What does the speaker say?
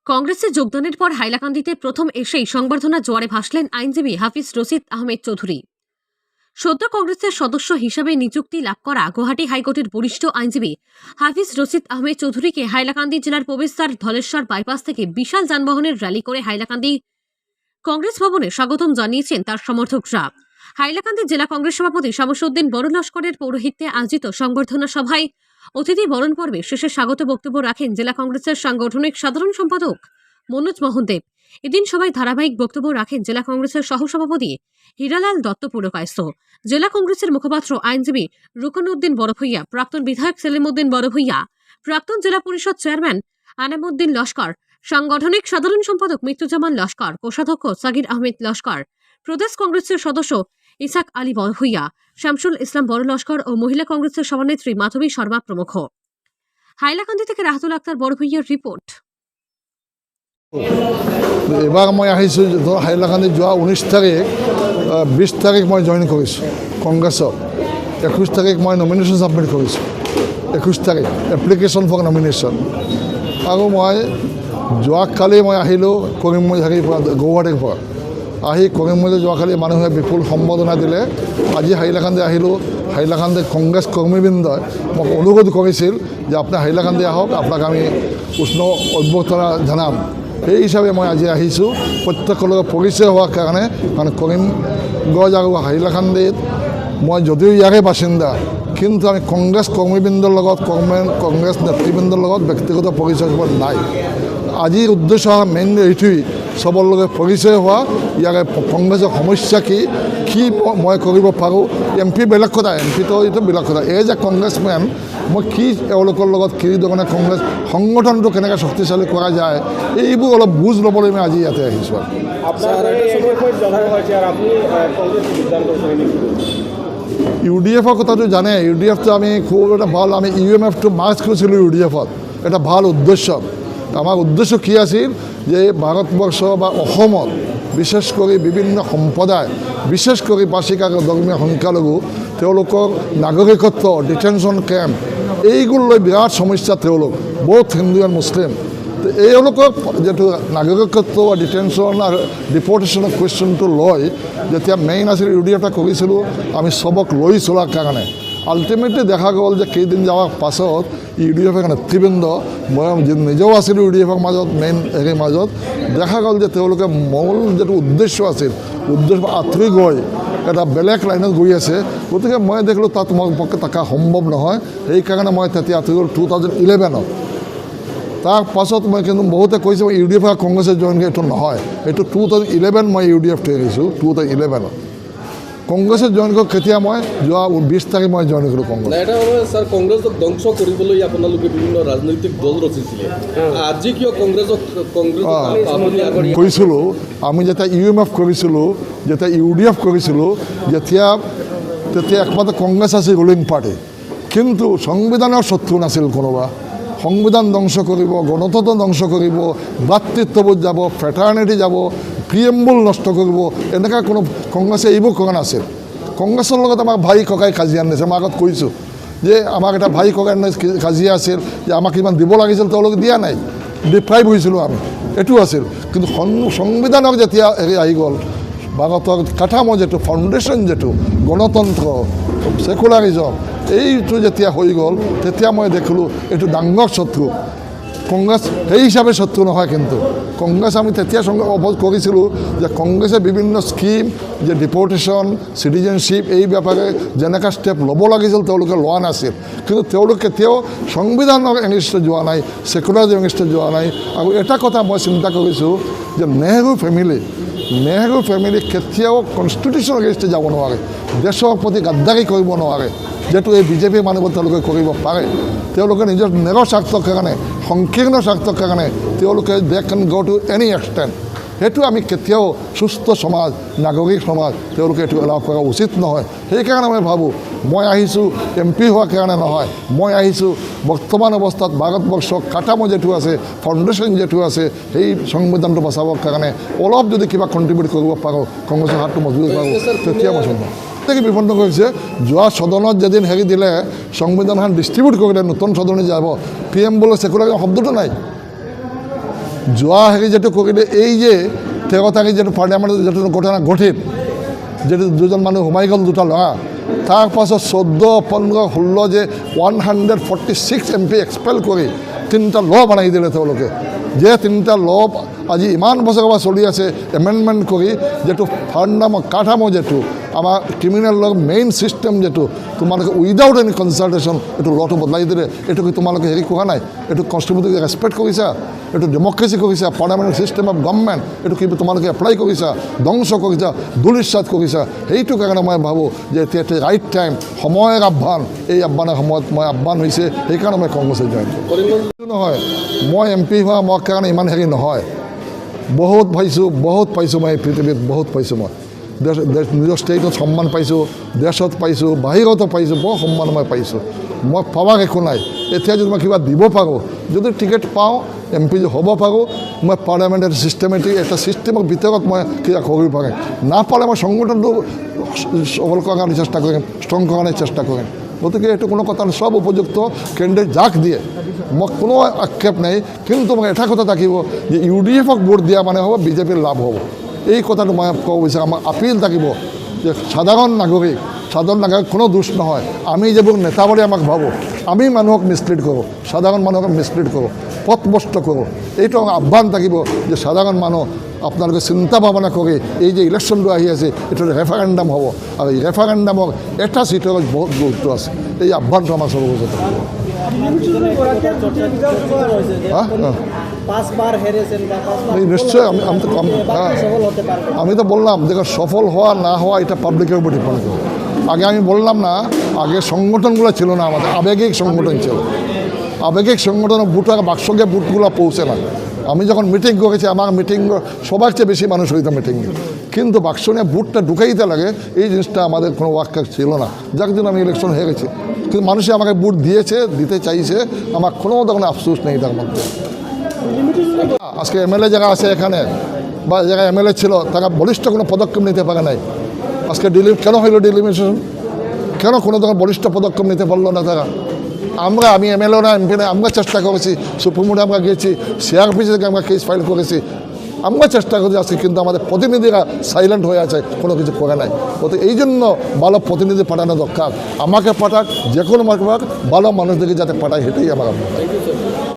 কংগ্রেসে যোগদানের পর হাইলাকান্দিতে প্রথম এসেই সংবর্ধনা জোয়ারে ভাসলেন আইনজীবী হাফিজ রশিদ আহমেদ চৌধুরী। সদ্য কংগ্রেসের সদস্য হিসাবে নিযুক্তি লাভ করা গুয়াহাটি হাইকোর্টের বরিষ্ঠ আইনজীবী হাফিজ রশিদ আহমেদ চৌধুরীকে হাইলাকান্দি জেলার প্রবেশদ্বার ধলেশ্বর বাইপাস থেকে বিশাল যানবাহনের র্যালি করে হাইলাকান্দি কংগ্রেস ভবনে স্বাগতম জানিয়েছেন তার সমর্থকরা। হাইলাকান্দি জেলা কংগ্রেস সভাপতি শামসুদ্দিন বড় লস্করের পৌরোহিত্যে আয়োজিত সংবর্ধনা সভায় অতিথি বরণ পর্বে শেষে স্বাগত বক্তব্য রাখেন জেলা কংগ্রেসের সাংগঠনিক সাধারণ সম্পাদক মনোজ মোহন দেব। এদিন সভায় ধারাবাহিক বক্তব্য রাখেন জেলা কংগ্রেসের সহসভাপতি হীরালাল দত্ত পুরকায়স্থ, জেলা কংগ্রেসের মুখপাত্র আইনজীবী রুকনউদ্দিন বড়ভূইয়া, প্রাক্তন বিধায়ক সেলিমউদ্দিন বড়ভূইয়া, প্রাক্তন জেলা পরিষদ চেয়ারম্যান আনামউদ্দিন লস্কর, সাংগঠনিক সাধারণ সম্পাদক মৃত্যুজামান লস্কর, কোষাধ্যক্ষ সাগির আহমেদ লস্কর, প্রদেশ কংগ্রেসের সদস্য ইসাক আলী বড়ভূইয়া, শামসুল ইসলাম বড় লস্কর ও মহিলা কংগ্রেসের সভানেত্রী মাধবী শর্মা প্রমুখ। হাইলাকান্দি থেকে রাহতুল আক্তার বড়ভূইয়ার রিপোর্ট। এবাৰ মই আহিছোঁ হাইলাকান্দি যোৱা 19 তাৰিখ 20 তাৰিখ মই জইন কৰিছোঁ কংগ্ৰেছত। 21 তাৰিখ মই নমিনেশ্যন ছাবমিট কৰিছোঁ। 21 তাৰিখ এপ্লিকেশ্যন ফৰ নমিনেশ্যন। আৰু মই যোৱাকালি মই আহিলোঁ কৰিমগঞ্জৰ পৰা, গুৱাহাটীৰ পৰা আহি কৰিমগঞ্জত যোৱাকালি মানুহে বিপুল সম্বৰ্ধনা দিলে। আজি হাইলাকান্দি আহিলোঁ। হাইলাকান্দি কংগ্ৰেছ কৰ্মীবৃন্দই মোক অনুৰোধ কৰিছিল যে আপুনি হাইলাকান্দি আহক, আপোনাক আমি উষ্ণ অভ্যৰ্থনা জনাম। সেই হিচাপে মই আজি আহিছোঁ প্ৰত্যেকৰ লগত পৰিচয় হোৱাৰ কাৰণে। কাৰণ কৰিমগঞ্জ আৰু হাইলাকান্দিত মই যদিও ইয়াৰে বাসিন্দা, কিন্তু আমি কংগ্ৰেছ কৰ্মীবৃন্দৰ লগত কংগ্ৰেছ নেতৃবৃন্দৰ লগত ব্যক্তিগত পৰিচয় হোৱা নাই। আজিৰ উদ্দেশ্য মেইন এইটোৱেই, চবৰ লগত পৰিচয় হোৱা, ইয়াৰে কংগ্ৰেছৰ সমস্যা কি মই কৰিব পাৰোঁ। এম পি বেলেগ কথা, এম পিটো এইটো বেলেগ কথা। এজ এ কংগ্ৰেছমেন মই কি এওঁলোকৰ লগত কি ধৰণে কংগ্ৰেছ সংগঠনটো কেনেকৈ শক্তিশালী কৰা যায়, এইবোৰ অলপ বুজ ল'বলৈ মই আজি ইয়াতে আহিছোঁ। ইউডিএফৰ কথাটো জানে, ইউডিএফটো আমি খুব এটা ভাল, আমি ইউএমএফটো মাৰ্চ কৰিছিলোঁ ইউডিএফত, এটা ভাল উদ্দেশ্য। আমাৰ উদ্দেশ্য কি আছিল যে ভাৰতবৰ্ষ বা অসমত বিশেষ কৰি বিভিন্ন সম্প্ৰদায়, বিশেষ কৰি পাৰ্চিক আৰু ধৰ্মীয় সংখ্যালঘু, তেওঁলোকৰ নাগৰিকত্ব, ডিটেনশ্যন কেম্প, এইবোৰ লৈ বিৰাট সমস্যা তেওঁলোক, বহুত হিন্দু এণ্ড মুছলিম। এওঁলোকক যিটো নাগৰিকত্ব বা ডিটেনশ্যন আৰু ডিপৰ্টেশ্যনৰ কুৱেশ্যনটো লৈ যেতিয়া মেইন আছিল ইউডিএফটা কৰিছিলোঁ আমি চবক লৈ চলাৰ কাৰণে। আল্টিমেটলি দেখা গ'ল যে কেইদিন যোৱাৰ পাছত ইউডিএফৰ নেতৃবৃন্দ, মই নিজেও আছিলোঁ ইউডিএফৰ মাজত, মেইন হেৰিৰ মাজত, দেখা গ'ল যে তেওঁলোকে মূল যিটো উদ্দেশ্য আছিল, উদ্দেশ্য আঁতৰি গৈ এটা বেলেগ লাইনত গৈ আছে। গতিকে মই দেখিলোঁ তাত মোৰ পক্ষে থকা সম্ভৱ নহয়। সেইকাৰণে মই তেতিয়া আঁতৰি গ'ল 2011-ত। তাৰ পাছত মই কিন্তু বহুতে কৈছে মই ইউডিএফ আৰু কংগ্ৰেছে জইন কৰি, এইটো নহয়, এইটো 2011 মই ইউডিএফটো এৰিছোঁ। 2011-ত কংগ্ৰেছে জইন কৰি কেতিয়া মই যোৱা 20 তাৰিখ মই জইন কৰিলোঁ কংগ্ৰেছ। এটা ছাৰ কংগ্ৰেছক ধ্বংস কৰিবলৈ আপোনালোকে বিভিন্ন ৰাজনৈতিক দল ৰচিছিলে, আজি কিয় কংগ্ৰেছক কৰিছিলোঁ? আমি যেতিয়া ইউএমএফ কৰিছিলোঁ, যেতিয়া ইউডিএফ কৰিছিলোঁ, তেতিয়া একমাত্ৰ কংগ্ৰেছ আছিল ৰুলিং পাৰ্টি, কিন্তু সংবিধানৰ শত্ৰু নাছিল কোনোবা। সংবিধান ধ্বংস কৰিব, গণতন্ত্ৰ ধ্বংস কৰিব, ভাতৃত্ববোধ যাব, ফ্ৰেটাৰ্নিটি যাব, প্ৰিএম্বল নষ্ট কৰিব, এনেকুৱা কোনো কংগ্ৰেছে এইবোৰ কৰা নাছিল। কংগ্ৰেছৰ লগত আমাৰ ভাই ককাই কাজিয়া আনিছে। মই আগত কৈছোঁ যে আমাক এটা ভাই ককাই কাজিয়া আছিল, যে আমাক ইমান দিব লাগিছিল, তেওঁলোকে দিয়া নাই, ডিপ্ৰাইভ হৈছিলোঁ আমি, এইটো আছিল। কিন্তু সংবিধানক যেতিয়া হেৰি আহি গ'ল, ভাৰতৰ কাঠামো যিটো ফাউণ্ডেশ্যন, যিটো গণতন্ত্ৰ, ছেকুলাৰিজম, এইটো যেতিয়া হৈ গ'ল, তেতিয়া মই দেখিলোঁ এইটো ডাঙৰ শত্ৰু। কংগ্ৰেছ সেই হিচাপে শত্ৰু নহয়, কিন্তু কংগ্ৰেছ আমি তেতিয়া অপোজ কৰিছিলোঁ যে কংগ্ৰেছে বিভিন্ন স্কিম, যে ডিপৰ্টেশ্যন, চিটিজেনশ্বিপ, এই ব্যাপাৰে যেনেকুৱা ষ্টেপ ল'ব লাগিছিল তেওঁলোকে লোৱা নাছিল। কিন্তু তেওঁলোক কেতিয়াও সংবিধানৰ এগেইনষ্টে যোৱা নাই, ছেকুলাৰিজম এগেইনষ্টে যোৱা নাই। আৰু এটা কথা মই চিন্তা কৰিছোঁ যে নেহৰু ফেমিলি কেতিয়াও কনষ্টিটিউশ্যন এগেইনষ্টে যাব নোৱাৰে, দেশৰ প্ৰতি গাদ্দাৰী কৰিব নোৱাৰে, যিহেতু এই বিজেপি মানুহবোৰ তেওঁলোকে কৰিব পাৰে। তেওঁলোকে নিজৰ স্বাৰ্থৰ কাৰণে, সংকীৰ্ণ স্বাৰ্থৰ কাৰণে তেওঁলোকে দে কেন গ' টু এনি এক্সটেণ্ট। সেইটো আমি কেতিয়াও সুস্থ সমাজ, নাগৰিক সমাজ, তেওঁলোকে এইটো এলাউ কৰা উচিত নহয়। সেইকাৰণে মই ভাবোঁ, মই আহিছোঁ এম পি হোৱাৰ কাৰণে নহয়, মই আহিছোঁ বৰ্তমান অৱস্থাত ভাৰতবৰ্ষৰ কাঠামো যিটো আছে, ফাউণ্ডেশ্যন যিটো আছে, সেই সংবিধানটো বচাবৰ কাৰণে অলপ যদি কিবা কণ্ট্ৰিবিউট কৰিব পাৰোঁ, কংগ্ৰেছৰ হাতটো মজবুত পাৰোঁ, তেতিয়া মই চিন্তা বিপন্ন কৰিছে। যোৱা সদনত যেদিন হেৰি দিলে, সংবিধানখন ডিষ্ট্ৰিবিউট কৰিলে, নতুন সদনে যাব, প্ৰিএম্বল ছেকুলাৰিজম শব্দটো নাই। যোৱা হেৰি যেটো কৰিলে এই যে 13 তাৰিখ যেটো পাৰ্লিয়ামেণ্টত যেটো ঘটনা ঘটিল যেটো দুজন মানুহ সোমাই গ'ল দুটা ল'ৰা তাৰ পাছত 14, 15, 16 যে 146 MP এক্সপেল কৰি 3টা ল বনাই দিলে তেওঁলোকে যে 3টা ল আজি ইমান বছৰৰ পৰা চলি আছে এমেণ্ডমেণ্ট কৰি যেটো কাঠামো যেটো আমাৰ ক্ৰিমিনেল ল মেইন চিষ্টেম যেটো তোমালোকে উইদাউট এনি কনচাল্টেশ্যন এইটো লটো বদলাই দিলে এইটো কি তোমালোকে হেৰি কৰা নাই এইটো কনষ্টিটিউশ্যনক ৰেচপেক্ট কৰিছা এইটো ডেমক্ৰেচি কৰিছা পাৰ্লিয়ামেণ্টাৰী চিষ্টেম অফ গভৰ্ণমেণ্ট এইটো কি তোমালোকে এপ্লাই কৰিছা ধ্বংস কৰিছা দুলিশ্বাত কৰিছা সেইটো কাৰণে মই ভাবোঁ যে এতিয়া ৰাইট টাইম সময়ৰ আহ্বান এই আহ্বানৰ সময়ত মই আহ্বান হৈছে সেইকাৰণে মই কংগ্ৰেছত জইন কৰিম নহয় মই MP হোৱা মোৰ কাৰণে ইমান হেৰি নহয় বহুত পাইছোঁ মই পৃথিৱীত বহুত পাইছোঁ মই নিজৰ ষ্টেটত সন্মান পাইছোঁ দেশত পাইছোঁ বাহিৰতো পাইছোঁ বহু সন্মান মই পাইছোঁ মই পাৱাৰ একো নাই এতিয়া যদি মই কিবা দিব পাৰোঁ যদি টিকেট পাওঁ MP যদি হ'ব পাৰোঁ মই পাৰ্লিয়ামেণ্টাৰী চিষ্টেমেটিক এটা চিষ্টেমৰ ভিতৰত মই কিবা কৰিব পাৰিম নাপালে মই সংগঠনটো সবল কৰাৰ কাৰণে চেষ্টা কৰিম ষ্ট্ৰং কৰাৰ কাৰণে চেষ্টা কৰিম গতিকে এইটো কোনো কথা সব উপযুক্ত কেন্দ্রে যাক দিয়ে মোক কোনো আক্ষেপ নাই কিন্তু মোক এটা কথা থাকিব যে UDFক ভোট দিয়া মানে হ'ব বিজেপিৰ লাভ হ'ব এই কথাটো মই ক'ব বিচাৰোঁ আমাৰ আপিল থাকিব যে সাধাৰণ নাগৰিক কোনো দোষ নহয় আমি যিবোৰ নেতা বুলি আমাক ভাবোঁ আমি মানুহক মিছলিড কৰোঁ সাধাৰণ মানুহক মিছলিড কৰোঁ পথভ্ৰষ্ট কৰোঁ এইটো আহ্বান থাকিব যে সাধাৰণ মানুহ আপোনালোকে চিন্তা ভাৱনা কৰি এই যে ইলেকশ্যনটো আহি আছে এইটো ৰেফাৰেণ্ডাম হ'ব আৰু এই ৰেফাৰেণ্ডামৰ এটা চিটৰ বহুত গুৰুত্ব আছে এই আহ্বানটো আমাৰ চবৰ ওচৰত নিশ্চয় আমি তো বললাম দেখো সফল হওয়া না হওয়া এটা পাবলিকের উপর ডিপেন্ড করে আগে আমি বললাম না আগে সংগঠনগুলো ছিল না আমাদের আবেগিক সংগঠন ছিল আবেগিক সংগঠনের বুট বাক্সকে বুটগুলো পৌঁছে না আমি যখন মিটিং করেছি আমার মিটিং সবার চেয়ে বেশি মানুষ হইতো মিটিংয়ে কিন্তু বাক্স নিয়ে বুটটা ঢুকাইতে লাগে এই জিনিসটা আমাদের কোনো ওয়াক্কা ছিল না যার জন্য আমি ইলেকশন হয়ে গেছি কিন্তু মানুষে আমাকে বুট দিয়েছে দিতে চাইছে আমার কোনো তখন আফসোস নেই তার মধ্যে আজকে MLA যারা আছে এখানে বা যারা MLA ছিল তারা বলিষ্ঠ কোনো পদক্ষেপ নিতে পারে নাই আজকে কেন হইল ডিলিমিটেশন কেন কোনো তখন বলিষ্ঠ পদক্ষেপ নিতে পারলো না তারা আমি MLA না MP না আমরা চেষ্টা করেছি সুপ্রিম কোর্টে আমরা গিয়েছি CRPC থেকে আমরা কেস ফাইল করেছি আমরা চেষ্টা করে যাচ্ছি কিন্তু আমাদের প্রতিনিধিরা সাইলেন্ট হয়ে আছে কোনো কিছু করে নাই তো এই জন্য ভালো প্রতিনিধি পাঠানো দরকার আমাকে পাঠাক যে কোনো ভালো মানুষদেরকে যাতে পাঠায় সেটাই আমার